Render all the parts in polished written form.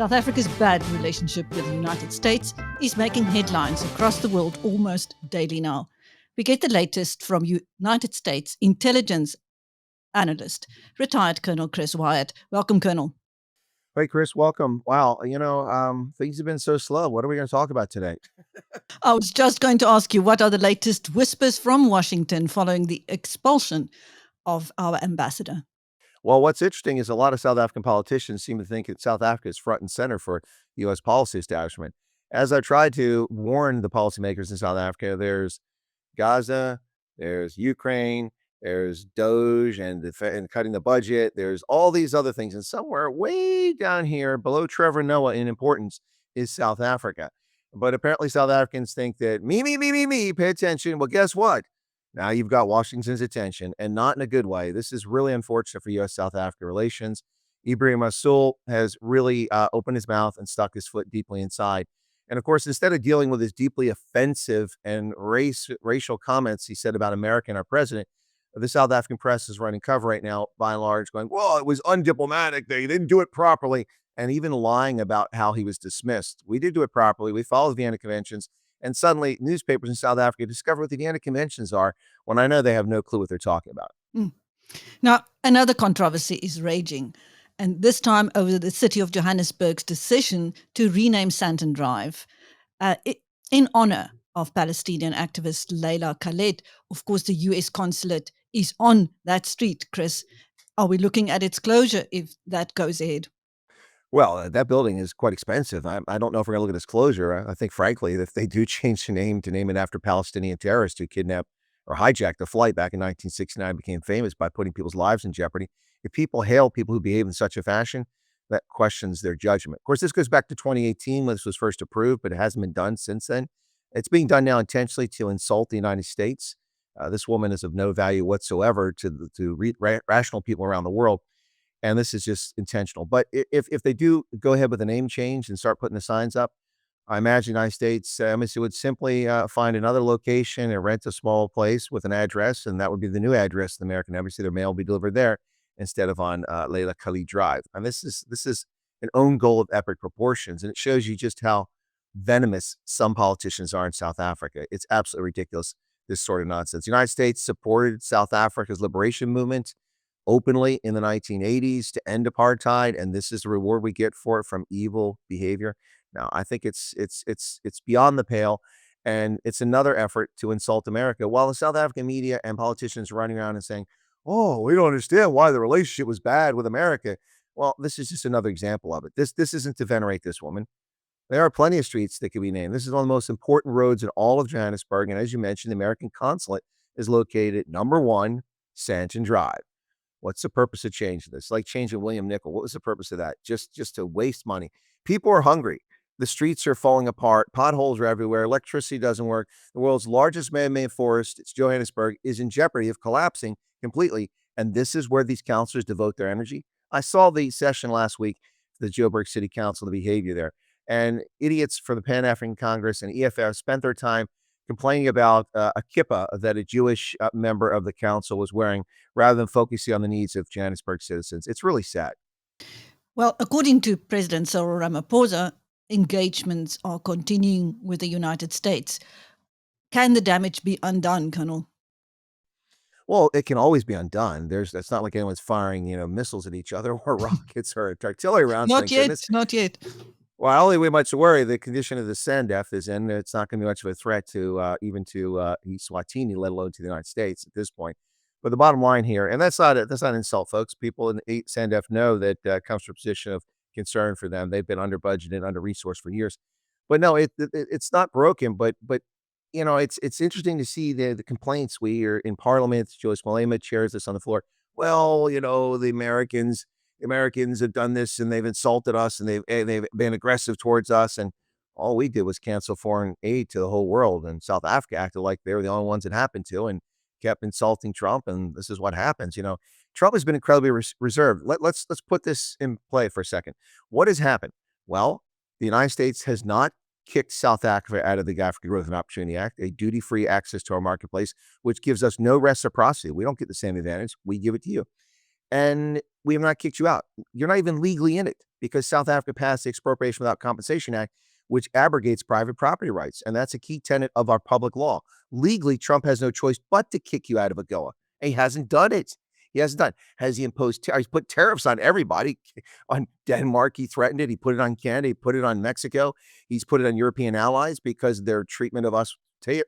South Africa's bad relationship with the United States is making headlines across the world almost daily now. We get the latest from United States intelligence analyst, retired Colonel Chris Wyatt. Welcome, Colonel. Hey, Chris, welcome. Wow, things have been so slow. What are we going to talk about today? I was just going to ask you, what are the latest whispers from Washington following the expulsion of our ambassador? Well, what's interesting is a lot of South African politicians seem to think that South Africa is front and center for U.S. policy establishment. As I tried to warn the policymakers in South Africa, there's Gaza, there's Ukraine, there's Doge and cutting the budget. There's all these other things. And somewhere way down here below Trevor Noah in importance is South Africa. But apparently South Africans think that me, pay attention. Well, guess what? Now you've got Washington's attention, and not in a good way. This is really unfortunate for U.S.-South Africa relations. Ebrahim Rasool has really opened his mouth and stuck his foot deeply inside. And of course, instead of dealing with his deeply offensive and racial comments he said about America and our president, the South African press is running cover right now, by and large, going, well, it was undiplomatic. They didn't do it properly. And even lying about how he was dismissed. We did do it properly. We followed the Vienna Conventions. And suddenly newspapers in South Africa discover what the Vienna Conventions are when I know they have no clue what they're talking about. Now, another controversy is raging, and this time over the City of Johannesburg's decision to rename Sandton Drive in honor of Palestinian activist Leila Khaled. Of course, the U.S. consulate is on that street, Chris. Are we looking at its closure if that goes ahead? Well, that building is quite expensive. I don't know if we're going to look at its closure. I think, frankly, if they do change the name to name it after Palestinian terrorists who kidnapped or hijacked a flight back in 1969, became famous by putting people's lives in jeopardy. If people hail people who behave in such a fashion, that questions their judgment. Of course, this goes back to 2018 when this was first approved, but it hasn't been done since then. It's being done now intentionally to insult the United States. This woman is of no value whatsoever to rational people around the world. And this is just intentional. But if they do go ahead with a name change and start putting the signs up, I imagine the United States Embassy would simply find another location and rent a small place with an address, and that would be the new address of the American Embassy. Their mail will be delivered there instead of on Leila Khaled Drive. And this is an own goal of epic proportions, and it shows you just how venomous some politicians are in South Africa. It's absolutely ridiculous, this sort of nonsense. The United States supported South Africa's liberation movement openly in the 1980s to end apartheid, and this is the reward we get for it from evil behavior. Now, I think it's beyond the pale, and it's another effort to insult America. While the South African media and politicians are running around and saying, "Oh, we don't understand why the relationship was bad with America." Well, this is just another example of it. This isn't to venerate this woman. There are plenty of streets that could be named. This is one of the most important roads in all of Johannesburg, and as you mentioned, the American consulate is located at number 1, Sandton Drive. What's the purpose of changing this? Like changing William Nickel. What was the purpose of that? Just to waste money. People are hungry. The streets are falling apart. Potholes are everywhere. Electricity doesn't work. The world's largest man-made forest, it's Johannesburg, is in jeopardy of collapsing completely. And this is where these councilors devote their energy. I saw the session last week, the Joburg City Council, the behavior there. And idiots from the Pan-African Congress and EFF spent their time complaining about a kippah that a Jewish member of the council was wearing rather than focusing on the needs of Johannesburg citizens. It's really sad. Well, according to President Cyril Ramaphosa, engagements are continuing with the United States. Can the damage be undone, Colonel? Well, it can always be undone. It's not like anyone's firing, missiles at each other or rockets or artillery rounds. Not thank yet, goodness. not yet. Well, only way much to worry. The condition of the SANDF is in. It's not going to be much of a threat to even to Eswatini, let alone to the United States at this point. But the bottom line here, and that's not an insult, folks. People in the SANDF know that comes from a position of concern for them. They've been under budgeted, under resourced for years. But no, it's not broken. But it's interesting to see the complaints. We are in Parliament. Joyce Malema chairs this on the floor. Well, the Americans have done this and they've insulted us and they've been aggressive towards us. And all we did was cancel foreign aid to the whole world. And South Africa acted like they were the only ones it happened to and kept insulting Trump. And this is what happens. Trump has been incredibly reserved. Let's put this in play for a second. What has happened? Well, the United States has not kicked South Africa out of the African Growth and Opportunity Act, a duty-free access to our marketplace, which gives us no reciprocity. We don't get the same advantage. We give it to you. and we have not kicked you out. You're not even legally in it because South Africa passed the Expropriation Without Compensation Act, which abrogates private property rights. And that's a key tenet of our public law. Legally, Trump has no choice but to kick you out of AGOA. And he hasn't done it. He hasn't done. Has he imposed? He's put tariffs on everybody. On Denmark, he threatened it. He put it on Canada. He put it on Mexico. He's put it on European allies because of their treatment of us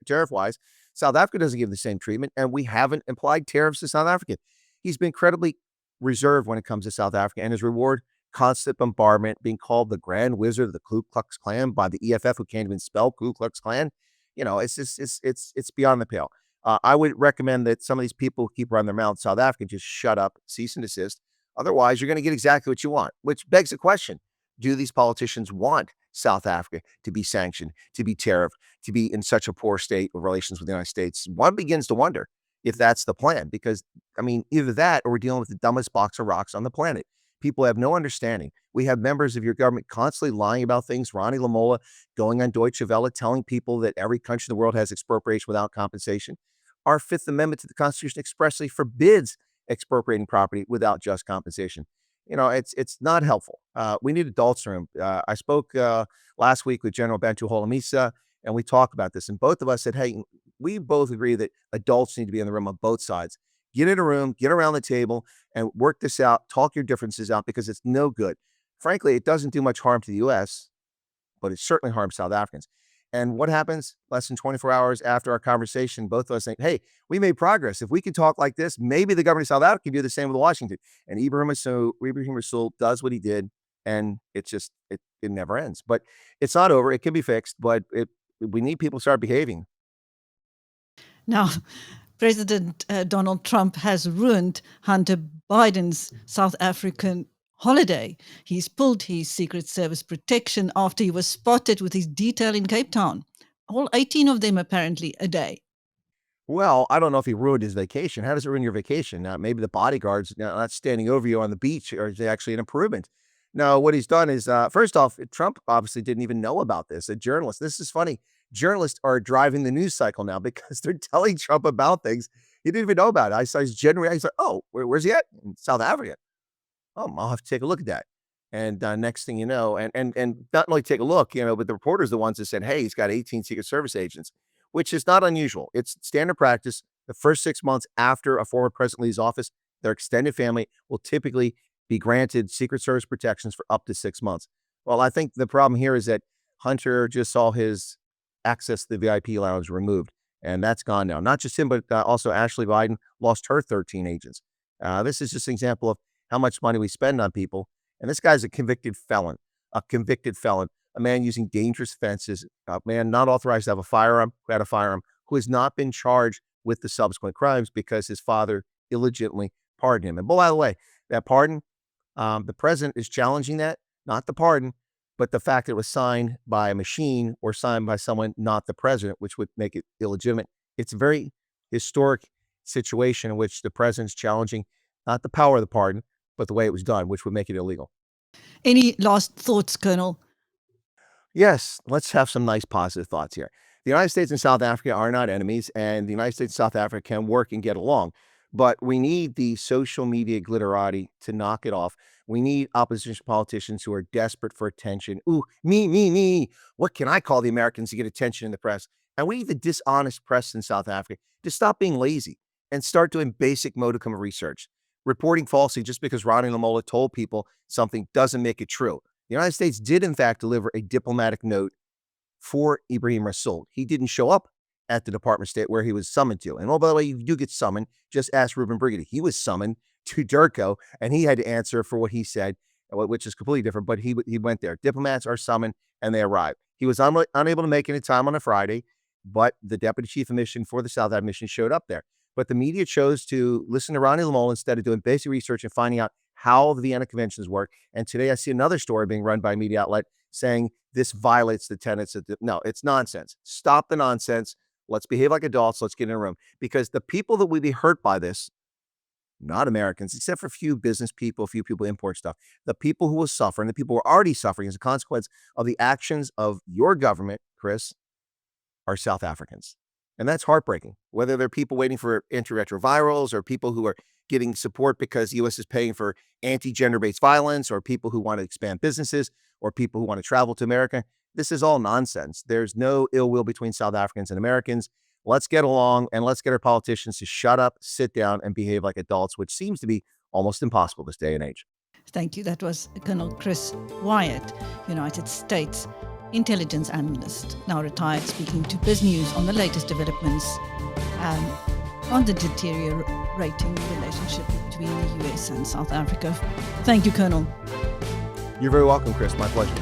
tariff-wise. South Africa doesn't give the same treatment, and we haven't applied tariffs to South Africa. He's been incredibly reserved when it comes to South Africa, and his reward, constant bombardment, being called the Grand Wizard of the Ku Klux Klan by the EFF, who can't even spell Ku Klux Klan. It's just it's beyond the pale. I would recommend that some of these people who keep running their mouths, South Africa, just shut up, cease and desist. Otherwise, you're going to get exactly what you want, which begs the question: do these politicians want South Africa to be sanctioned, to be tariffed, to be in such a poor state of relations with the United States? One begins to wonder if that's the plan, because I mean, either that or we're dealing with the dumbest box of rocks on the planet. People have no understanding. We have members of your government constantly lying about things. Ronnie Lamola going on Deutsche Welle telling people that every country in the world has expropriation without compensation. Our Fifth Amendment to the Constitution expressly forbids expropriating property without just compensation. It's not helpful. We need adults in the room. I spoke last week with General Bentu Holomisa, and we talked about this. And both of us said, hey, we both agree that adults need to be in the room on both sides. Get in a room, get around the table, and work this out. Talk your differences out, because it's no good. Frankly, it doesn't do much harm to the U.S., but it certainly harms South Africans. And what happens less than 24 hours after our conversation? Both of us think, hey, we made progress. If we could talk like this, maybe the government of South Africa can do the same with Washington. And Ebrahim Rasool does what he did, and it never ends. But it's not over. It can be fixed, but we need people to start behaving. Now, President Donald Trump has ruined Hunter Biden's South African holiday. He's pulled his Secret Service protection after he was spotted with his detail in Cape Town. All 18 of them, apparently, a day. Well, I don't know if he ruined his vacation. How does it ruin your vacation? Maybe the bodyguards not standing over you on the beach are actually an improvement. No, what he's done is, first off, Trump obviously didn't even know about this. A journalist, this is funny. Journalists are driving the news cycle now because they're telling Trump about things he didn't even know about. I saw his general. He's like, oh, where's he at? In South Africa. Oh, I'll have to take a look at that. And next thing you know, and not only take a look, but the reporters, the ones that said, hey, he's got 18 Secret Service agents, which is not unusual. It's standard practice. The first 6 months after a former president leaves office, their extended family will typically be granted Secret Service protections for up to 6 months. Well, I think the problem here is that Hunter just saw his access to the VIP lounge removed, and that's gone now. Not just him, but also Ashley Biden lost her 13 agents. This is just an example of how much money we spend on people. And this guy's a convicted felon, a man using dangerous fences, a man not authorized to have a firearm, who had a firearm, who has not been charged with the subsequent crimes because his father illegitimately pardoned him. And by the way, that pardon, the president is challenging that, not the pardon, but the fact that it was signed by a machine or signed by someone not the president, which would make it illegitimate. It's a very historic situation in which the president's challenging not the power of the pardon, but the way it was done, which would make it illegal. Any last thoughts, Colonel? Yes, let's have some nice positive thoughts here. The United States and South Africa are not enemies, and the United States and South Africa can work and get along. But we need the social media glitterati to knock it off. We need opposition politicians who are desperate for attention. Ooh, me. What can I call the Americans to get attention in the press? And we need the dishonest press in South Africa to stop being lazy and start doing basic modicum of research. Reporting falsely just because Ronnie Lamola told people something doesn't make it true. The United States did, in fact, deliver a diplomatic note for Ebrahim Rasool. He didn't show up at the Department of State where he was summoned to. And oh, by the way, you do get summoned. Just ask Ruben Brigady. He was summoned to Durko, and he had to answer for what he said, which is completely different. But he went there. Diplomats are summoned, and they arrive. He was unable to make any time on a Friday, but the Deputy Chief of Mission for the South African mission showed up there. But the media chose to listen to Ronnie Lamola instead of doing basic research and finding out how the Vienna Conventions work. And today I see another story being run by a media outlet saying this violates the tenets of no, it's nonsense. Stop the nonsense. Let's behave like adults. Let's get in a room. Because the people that would be hurt by this, not Americans, except for a few business people, a few people who import stuff, the people who will suffer and the people who are already suffering as a consequence of the actions of your government, Chris, are South Africans. And that's heartbreaking, whether they're people waiting for antiretrovirals or people who are getting support because the U.S. is paying for anti-gender-based violence, or people who want to expand businesses, or people who want to travel to America. This is all nonsense. There's no ill will between South Africans and Americans. Let's get along, and let's get our politicians to shut up, sit down, and behave like adults, which seems to be almost impossible this day and age. Thank you. That was Colonel Chris Wyatt, United States intelligence analyst, now retired, speaking to BizNews on the latest developments on the deteriorating relationship between the US and South Africa. Thank you, Colonel. You're very welcome, Chris. My pleasure.